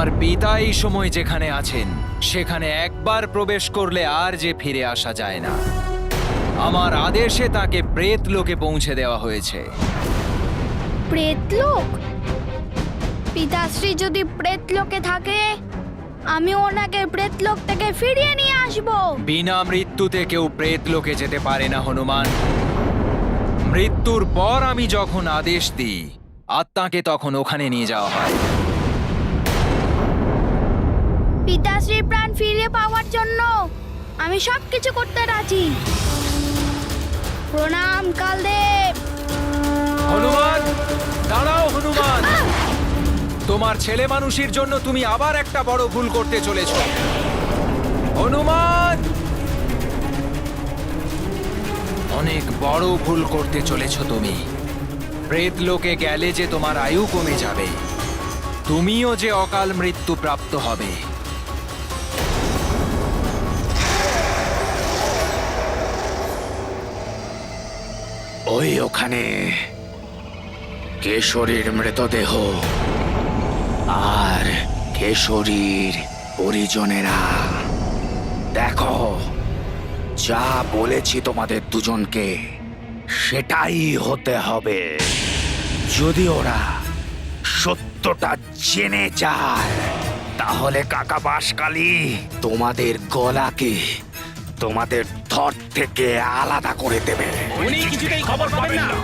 আমার পিতা এই সময় যেখানে আছেন সেখানে একবার প্রবেশ করলে আর যে ফিরে আসা যায় না। আমার আদেশে তাকে প্রেতলোকে পৌঁছে দেওয়া হয়েছে। প্রেতলোক? পিতাশ্রী যদি প্রেতলোকে থাকে, আমি ওনাকে প্রেতলোক থেকে ফিরিয়ে নিয়ে আসব। বিনা মৃত্যুতে কেউ প্রেতলোকে যেতে পারে না হনুমান। মৃত্যুর পর আমি যখন আদেশ দিই, আত্মাকে তখন ওখানে নিয়ে যাওয়া হয়। পিতাশ্রীর প্রাণ ফিরে পাওয়ার জন্য আমি সবকিছু করতে রাজি। প্রণাম কালদেব। হনুমান, দাঁড়াও হনুমান। তোমার ছেলে মানুষের জন্য তুমি আবার একটা বড় ভুল করতে চলেছ। হনুমান, অনেক বড় ভুল করতে চলেছ তুমি। প্রেতলোকে গেলে যে তোমার আয়ু কমে যাবে, তুমিও যে অকাল মৃত্যু প্রাপ্ত হবে। ওই ওখানে কেশরীর মৃতদেহ আর কেশরীর পরিজনেরা। দেখো, যা বলেছি তোমাদের দুজনকে সেটাই হতে হবে। যদি ওরা সত্যটা জেনে যায়, তাহলে কাকা বাঁশকালী তোমাদের গলাকে তোমাদের ধর থেকে আলাদা করে দেবে। উনি কিছুতেই খবর পাবেন না।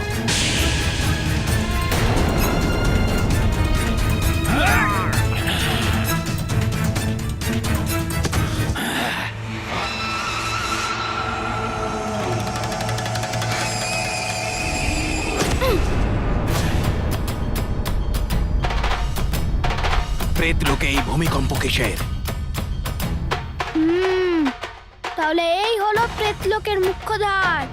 প্রেতলোকে এই ভূমিকম্প কিসের? তাহলে এই হলো প্রেতলোকের মুখ্য দ্বার।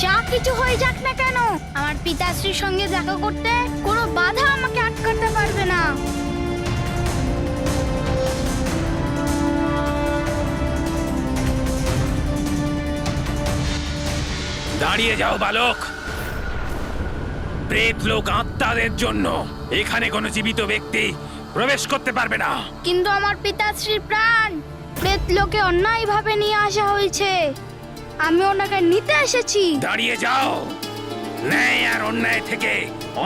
যা কিছু হয়ে যাক না কেন, আমার পিতাশ্রীর সঙ্গে দেখা করতে কোনো বাধা আমাকে আটকাতে পারবে না। দাঁড়িয়ে যাও বালক। প্রেতলোক আত্মাদের জন্য এখানে কোনো জীবিত ব্যক্তি প্রবেশ করতে পারবে না। কিন্তু আমার পিতাশ্রীর প্রাণ প্রেতলোকে অন্যায়ভাবে নিয়ে আসা হয়েছে। আমি ওনাকে নিতে এসেছি। দাঁড়িয়ে যাও। ন্যায় আর অন্যায় থেকে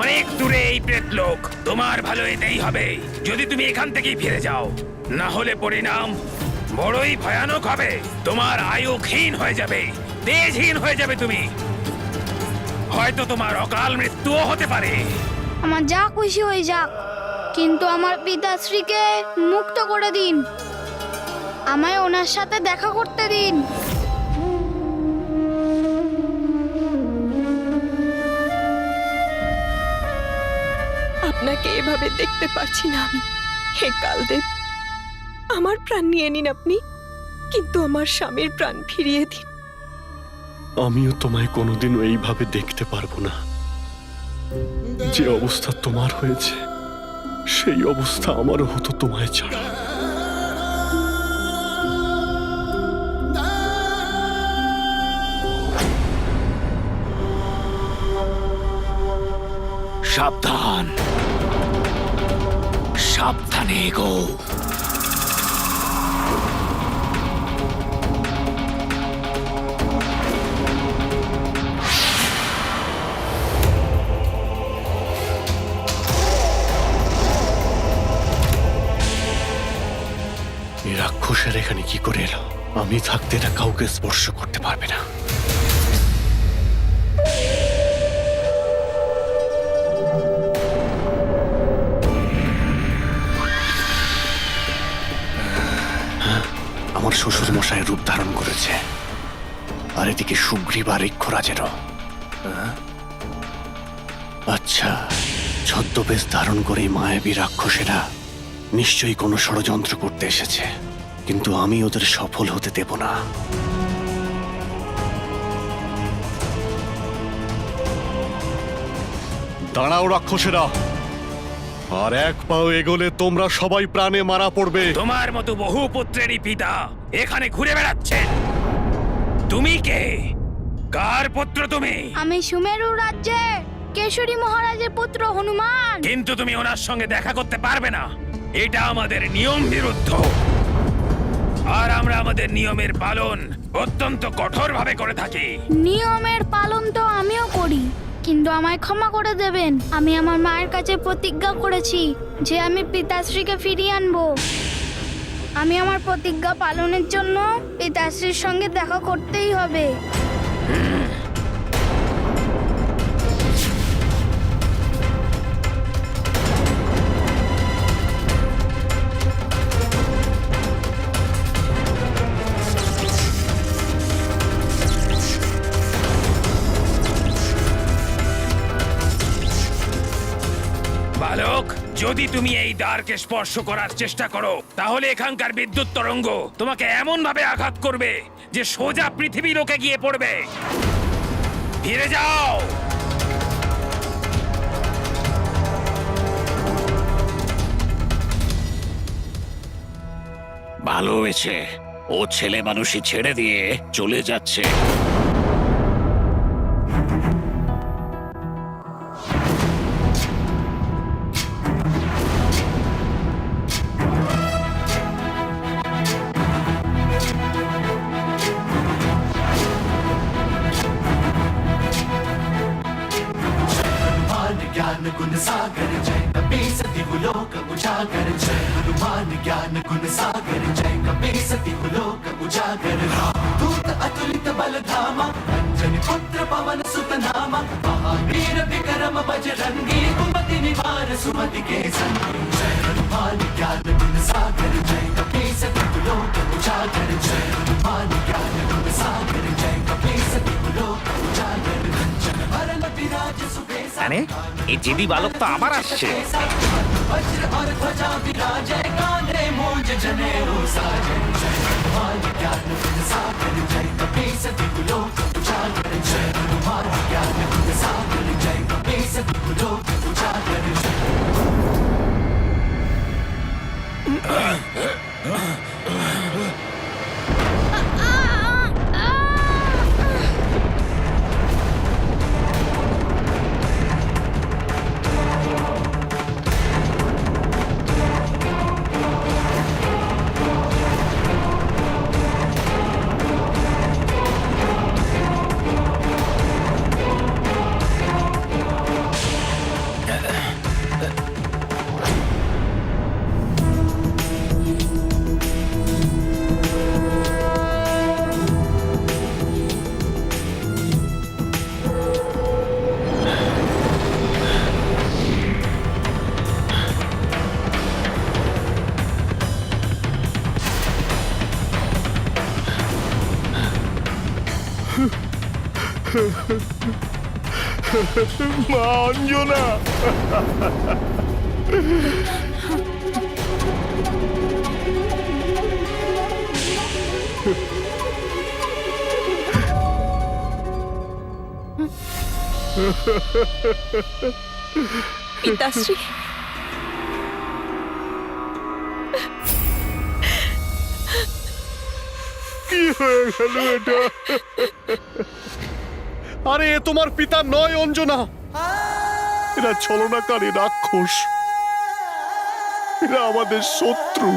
অনেক দূরে এই প্রেতলোক। তোমার ভালো এতেই হবে যদি তুমি এখান থেকেই ফিরে যাও, না হলে পরিণাম বড়ই ভয়ানক হবে। তোমার আয়ু ক্ষীণ হয়ে যাবে, তেজহীন হয়ে যাবে তুমি। হয়তো তোমার অকাল মৃত্যুও হতে পারে। আমার যা খুশি হয়ে যাক, কিন্তু আমার পিতাশ্রীকে মুক্ত করে দিন। আমায় ওনার সাথে দেখা করতে দিন। আপনাকে এভাবে দেখতে পারছি না আমি। হে কালদেব, আমার প্রাণ নিয়ে নিন আপনি, কিন্তু আমার স্বামীর প্রাণ ফিরিয়ে দিন। আমিও তোমায় কোনোদিনও এইভাবে দেখতে পারবো না। যে অবস্থা তোমার হয়েছে, সেই অবস্থা আমারও হতো তোমায় ছাড়া। সাবধান, সাবধানে এগো। এই রাক্ষসের এখানে কি করে এলো? আমি থাকতে এটা কাউকে স্পর্শ করতে পারবে না। আমার শ্বশুর মশাই রূপ ধারণ করেছে, আর এদিকে সুগ্রীব আর ইক্ষরাজেরও। আচ্ছা, ছদ্মবেশ ধারণ করে মায়াবী রাক্ষসেরা নিশ্চয়ই কোনো ষড়যন্ত্র করতে এসেছে, কিন্তু আমি ওদের সফল হতে দেব না। দাঁড়াও রাক্ষসেরা, আর এক পাও এগোলে তোমরা সবাই প্রাণে মারা পড়বে। তোমার মতো বহু পুত্রেরই পিতা এখানে ঘুরে বেড়াচ্ছেন। তুমি কে? কার পুত্র তুমি? আমি সুমেরু রাজ্যে কেশরী মহারাজের পুত্র হনুমান। কিন্তু তুমি ওনার সঙ্গে দেখা করতে পারবে না, এটা আমাদের নিয়ম বিরুদ্ধ। আর আমরা আমাদের নিয়মের পালন অত্যন্ত কঠোরভাবে করে থাকি। নিয়মের পালন তো আমিও করি, কিন্তু আমায় ক্ষমা করে দেবেন। আমি আমার মায়ের কাছে প্রতিজ্ঞা করেছি যে আমি পিতাশ্রীকে ফিরিয়ে আনবো। আমি আমার প্রতিজ্ঞা পালনের জন্য পিতাশ্রীর সঙ্গে দেখা করতেই হবে। বালক, যদি তুমি এই দ্বারকে স্পর্শ করার চেষ্টা করো তাহলে এখানকার বিদ্যুৎ তরঙ্গ তোমাকে এমন ভাবে আঘাত করবে যে সোজা পৃথিবী লোকে গিয়ে পড়বে। ফিরে যাও। ভালো হয়েছে, ও ছেলে মানুষই ছেড়ে দিয়ে চলে যাচ্ছে। ज्ञान गुण सागर जय कपी सती लोक उजागर जय हनुमान ज्ञान गुण सागर जय कपी सती लोक उजागर दूत अतुलित बल धामा अंजनी पुत्र पवन सुत नामा महावीर विक्रम बजरंगी कुमति निवार सुमति के संगी जय हनुमान ज्ञान गुण सागर जय कपी सती लोक उजागर जय हनुमान ज्ञान गुण सागर जय कपी सती लोक उजागर कंचन वरण विराज सुबेसा আরে এই জেদি বালক তো আবার আসছে। वज्र और ध्वजा विराजे कांधे मूंज जनेऊ साजे जय हनुमान ज्ञान गुण सागर जय कपी सती लोक उजागर जय हनुमान ज्ञान गुण सागर जय कपी सती लोक उजागर जय মা অঞ্জনা, পিতাশ্রী, কি হয়ে গেল এটা? আরে এ তোমার পিতা নয় অঞ্জনা, এরা ছলনাকারী রাক্ষস, এরা আমাদের শত্রু।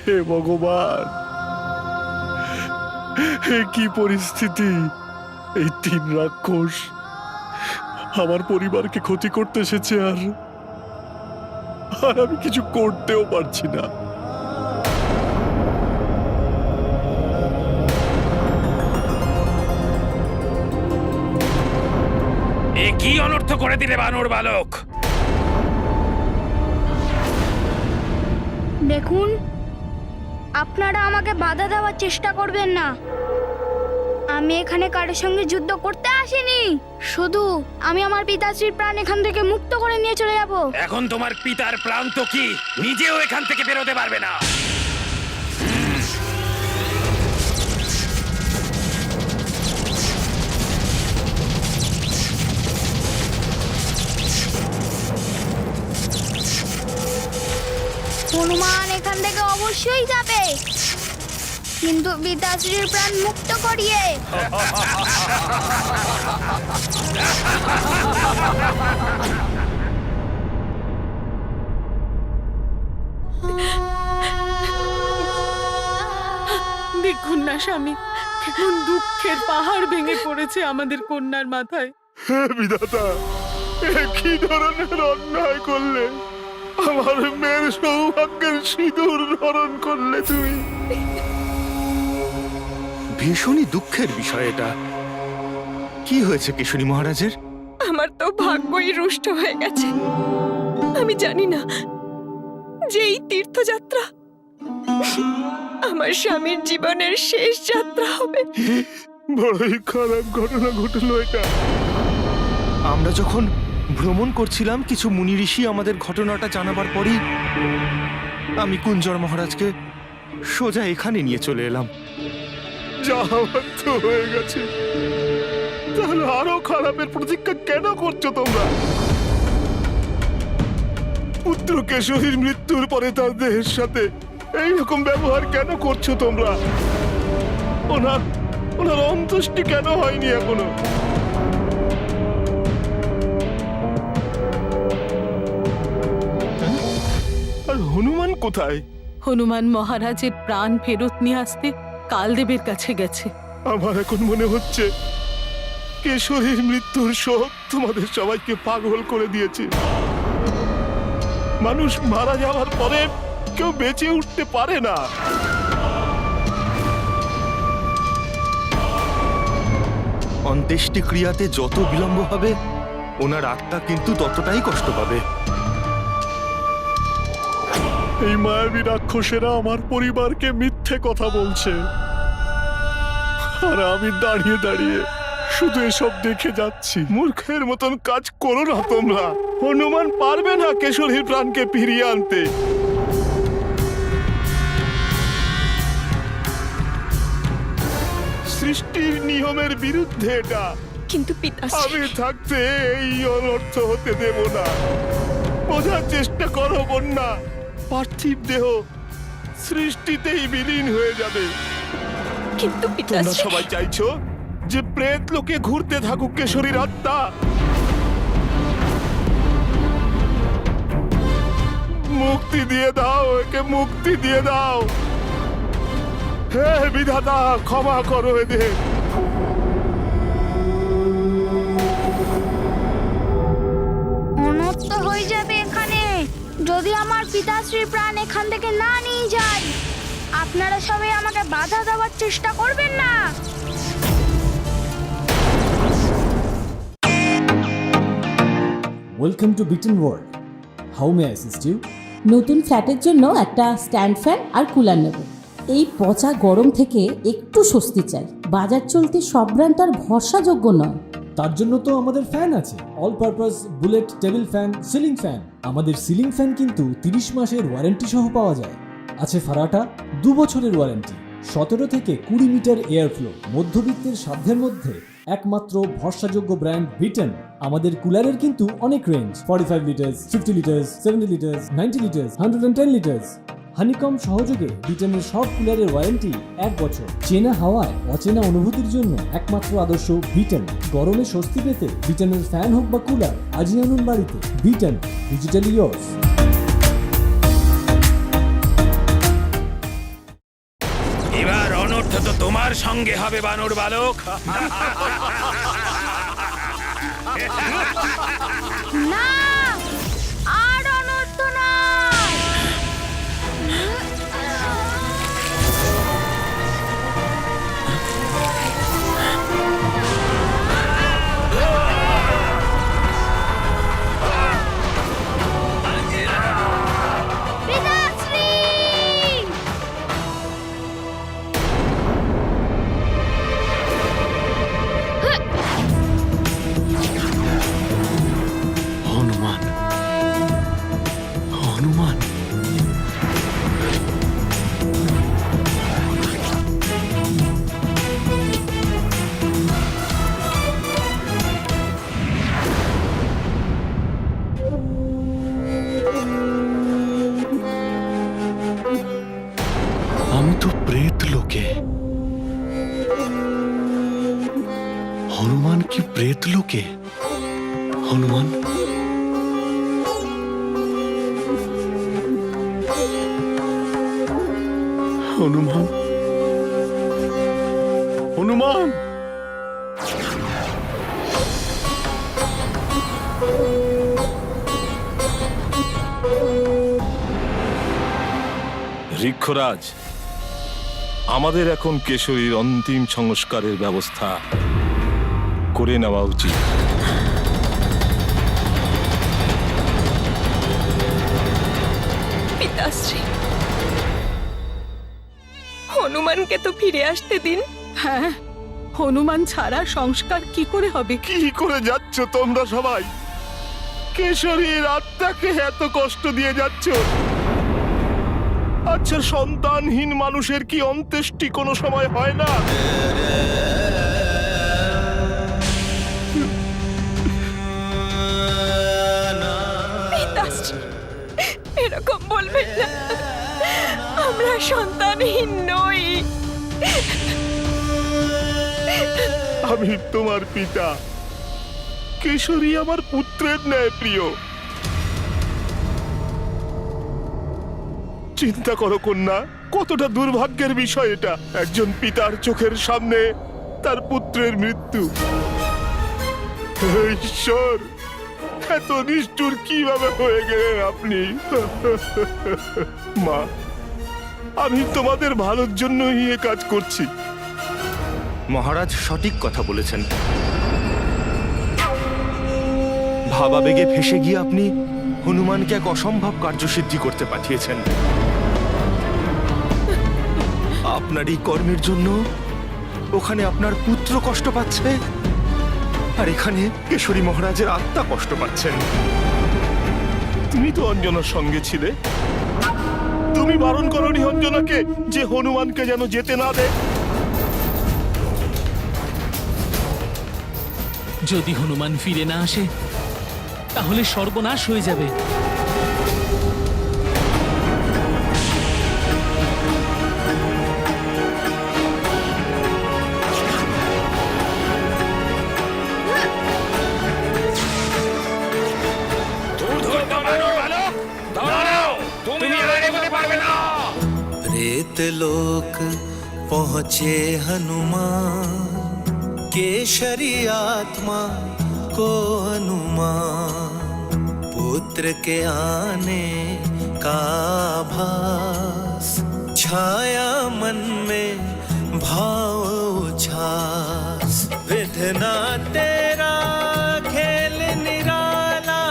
হে ভগবান, হে কি পরিস্থিতি! এই তিন রাক্ষস আমার পরিবারকে ক্ষতি করতে এসেছে, আর আমি কিছু করতেও পারছি না। এ কি অনর্থ করে দিলে বানর বালক? দেখুন, আপনারা আমাকে বাধা দেওয়ার চেষ্টা করবেন না। আমি এখানে কারোর সঙ্গে যুদ্ধ করতে আসিনি, শুধু আমি আমার পিতাশ্রীর প্রাণ এখান থেকে মুক্ত করে নিয়ে চলে যাব। এখন তোমার পিতার প্রাণ তো কি নিজেও এখান থেকে বেরোতে পারবে না। হনুমান এখান থেকে অবশ্যই যাবে, কিন্তু পিতাশ্রীর প্রাণ মুক্ত করিয়ে। দেখুন না স্বামী, কেমন দুঃখের পাহাড় ভেঙে পড়েছে আমাদের কন্যার মাথায়। বিধাতা, এ কি ধরনের অন্যায় করলে? আমার মেয়ের সৌভাগ্যের সিঁদুর হরণ করলে তুমি। ভীষণই দুঃখের বিষয় এটা। কি হয়েছে কেশরী মহারাজের? আমার তো ভাগ্যই রুষ্ট হয়ে গেছে। আমি জানি না যে এই তীর্থযাত্রা আমার স্বামীর জীবনের শেষ যাত্রা হবে। বড়ই খারাপ ঘটনা ঘটলো এটা। আমরা যখন ভ্রমণ করছিলাম, কিছু মুনি ঋষি আমাদের ঘটনাটা জানাবার পরই আমি কুঞ্জর মহারাজকে সোজা এখানে নিয়ে চলে এলাম। যা হওয়ার তো হয়ে গেছে, তাহলে আরো খারাপের প্রতীক্ষা কেন করছো তোমরা? পুত্র কেশরীর মৃত্যুর পরে তার দেহের সাথে এইরকম ব্যবহার কেন করছো তোমরা? ওনার অন্ত্যেষ্টি কেন হয়নি এখনো? আর হনুমান কোথায়? হনুমান মহারাজের প্রাণ ফেরত নিয়ে আসতে কালদেবের কাছে গেছে। আমার এখন মনে হচ্ছে কেশরীর মৃত্যুর শোক তোমাদের সবাইকে পাগল করে দিয়েছে। মানুষ মারা যাওয়ার পরে কেউ বেঁচে উঠতে পারে না। অন্ত্যেষ্টিক্রিয়াতে যত বিলম্ব হবে, ওনার আত্মা কিন্তু ততটাই কষ্ট পাবে। এই মায়াবী রাক্ষসেরা আমার পরিবারকে মিথ্যে কথা বলছে, আর আমি দাঁড়িয়ে দাঁড়িয়ে শুধু এসব দেখে যাচ্ছি। মূর্খের মতন কাজ করো না তোমরা। হনুমান পারবে না কেশরীর প্রাণকে ফিরিয়ে আনতে। সৃষ্টির নিয়মের বিরুদ্ধে এটা। কিন্তু পিতাশ্রী, আমি থাকতে এই অনর্থ হতে দেব না। বোঝার চেষ্টা করো কন্যা, পার্থিব দেহ সৃষ্টিতেই বিলীন হয়ে যাবে। কিন্তু তোমরা পিতাশ্রী, সবাই চাইছো যে প্রেত লোকে ঘুরতে থাকুক কেশরীর আত্মা। মুক্তি দিয়ে দাও, একে মুক্তি দিয়ে দাও। হে বিধাতা, ক্ষমা করো এদের। অনর্থ হয়ে যাবে এখানে যদি আমার পিতাশ্রীর প্রাণ এখান থেকে না নিয়ে যায়। আপনারা সবাই আমাকে বাধা দেওয়ার চেষ্টা করবেন না। Welcome to Beaten World. How may I assist you? নতুন ফ্ল্যাটের জন্য একটা স্ট্যান্ড ফ্যান আর কুলার নেব। এই পচা গরম থেকে একটু স্বস্তি চাই। বাজার চলতে সব ব্র্যান্ড আর ভরসাযোগ্য নয়। তার জন্য তো আমাদের ফ্যান আছে, all purpose bullet table fan, ceiling fan. আমাদের সিলিং ফ্যান কিন্তু 30 মাসের ওয়ারেন্টি সহ পাওয়া যায়। আছে ফারাটা 2 বছরের ওয়ারেন্টি, 17 থেকে 20 মিটার এয়ার ফ্লো। মধ্যবিত্তের সাধ্যের মধ্যে একমাত্র ভরসাযোগ্য ব্র্যান্ড বিটেন। আমাদের কুলারের কিন্তু অনেক range, 45 litres, 50 litres, 70 litres, 90 litres, 110 litres. Honeycomb সহযোগে বিটেনের সব কুলারের ওয়ারেন্টি 1 বছর। চেনা হাওয়ায় অচেনা অনুভূতির জন্য একমাত্র আদর্শ বিটেন। গরমে স্বস্তি পেতে বিটেনের ফ্যান হোক বা কুলার, আজই আনুন বাড়িতে। Beaten, digitally yours. এবার অনর্থ তো তোমার সঙ্গে হবে বানর বালক। না, আর অনর্থ নয়। পিতাশ্রী! হনুমান কি প্রেত লোকে? হনুমান, হনুমান, হনুমান! ঋক্ষরাজ, আমাদের এখন কেশরীর অন্তিম সংস্কারের ব্যবস্থা করে নেওয়া উচিত। পিতাশ্রী, হনুমানকে তো ফিরে আসতে দিন। হ্যাঁ, হনুমান ছাড়া সংস্কার কি করে হবে? কি করে যাচ্ছ তোমরা সবাই? কেশরীর আত্মাকে এত কষ্ট দিয়ে যাচ্ছ। আচ্ছা, সন্তানহীন মানুষের কি অন্ত্যেষ্টি কোনো সময় হয় না? পিতাশ্রী, এরকম বলবেন না। আমরা সন্তানহীন নই। আমি তোমার পিতা। কেশরী আমার পুত্রের ন্যায় প্রিয়। চিন্তা করো কন্যা, কতটা দুর্ভাগ্যের বিষয় এটা। একজন পিতার চোখের সামনে তার পুত্রের মৃত্যু। হে ঈশ্বর, এত নিষ্ঠুর কিভাবে হয়ে গেলেন আপনি? মা, আমি তোমাদের ভালোর জন্যই এ কাজ করছি। মহারাজ সঠিক কথা বলেছেন। ভাবাবেগে ফেসে গিয়ে আপনি হনুমানকে এক অসম্ভব কার্যসিদ্ধি করতে পাঠিয়েছেন। আপনার এই কর্মের জন্য ওখানে আপনার পুত্র কষ্ট পাচ্ছে, আর এখানে কেশরী মহারাজের আত্মা কষ্ট পাচ্ছেন। তুমি তো অঞ্জনার সঙ্গে ছিলে, তুমি বারণ করনি অঞ্জনাকে যে হনুমানকে যেন যেতে না দেয়? যদি হনুমান ফিরে না আসে তাহলে সর্বনাশ হয়ে যাবে। प्रेत लोक पहुँचे हनुमान, केशरी आत्मा को अनुमान, पुत्र के आने का आभास, छाया मन में भाव उछास, विधना तेरा खेल निराला,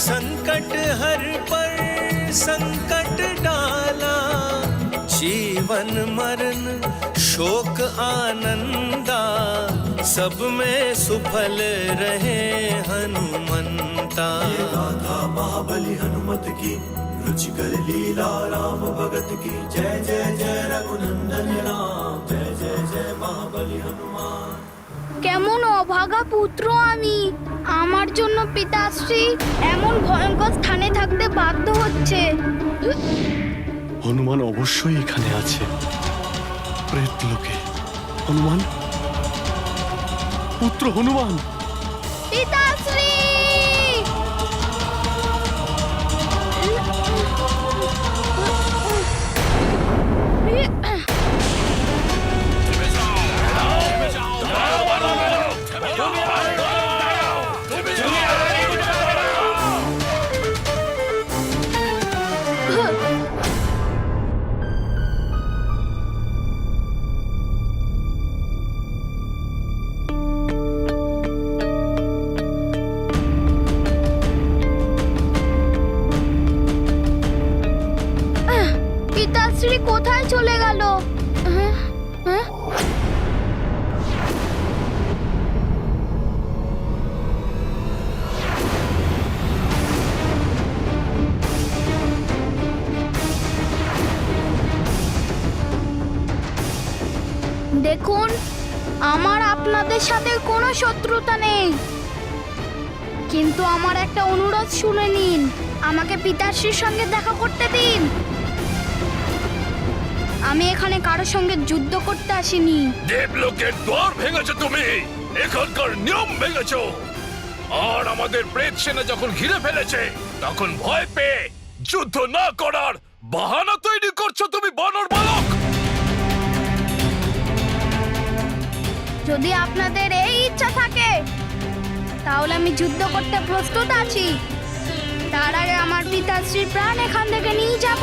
संकट हर पर संकट डाला, जीवन मरण शोक आनंदा, सब में सुफल रहे हनुमंता। ये गाथा महाबली हनुमत की, रुचिकर लीला राम भगत की, जय जय जय रघुनंदन राम, जय जय जय महाबली हनुमान। কেমন অভাগা পুত্র আমি! আমার জন্য পিতাশ্রী এমন ভয়ঙ্কর স্থানে থাকতে বাধ্য হচ্ছে। হনুমান অবশ্যই এখানে আছে, প্রেত লোকে। হনুমান, পুত্র হনুমান! পিতাশ্রী! পিতাশ্রী কোথায় চলে গেল? দেখুন, আমার আপনাদের সাথে কোনো শত্রুতা নেই, কিন্তু আমার একটা অনুরোধ শুনে নিন। আমাকে পিতাশ্রীর সঙ্গে দেখা করতে দিন। আমি এখানে কারোর সঙ্গে যুদ্ধ করতে আসিনি। দেবলোকের দ্বার ভেঙেছো তুমি, এখানকার নিয়ম ভেঙেছো। আর আমাদের প্রেত সেনা যখন ঘিরে ফেলেছে তখন ভয় পেয়ে যুদ্ধ না করার বাহানা তৈরি করছো তুমি বানর বালক। যদি আপনাদের এই ইচ্ছা থাকে তাহলে আমি যুদ্ধ করতে প্রস্তুত আছি। তার আগে আমার পিতাশ্রীর প্রাণ এখান থেকে নিয়ে যাব।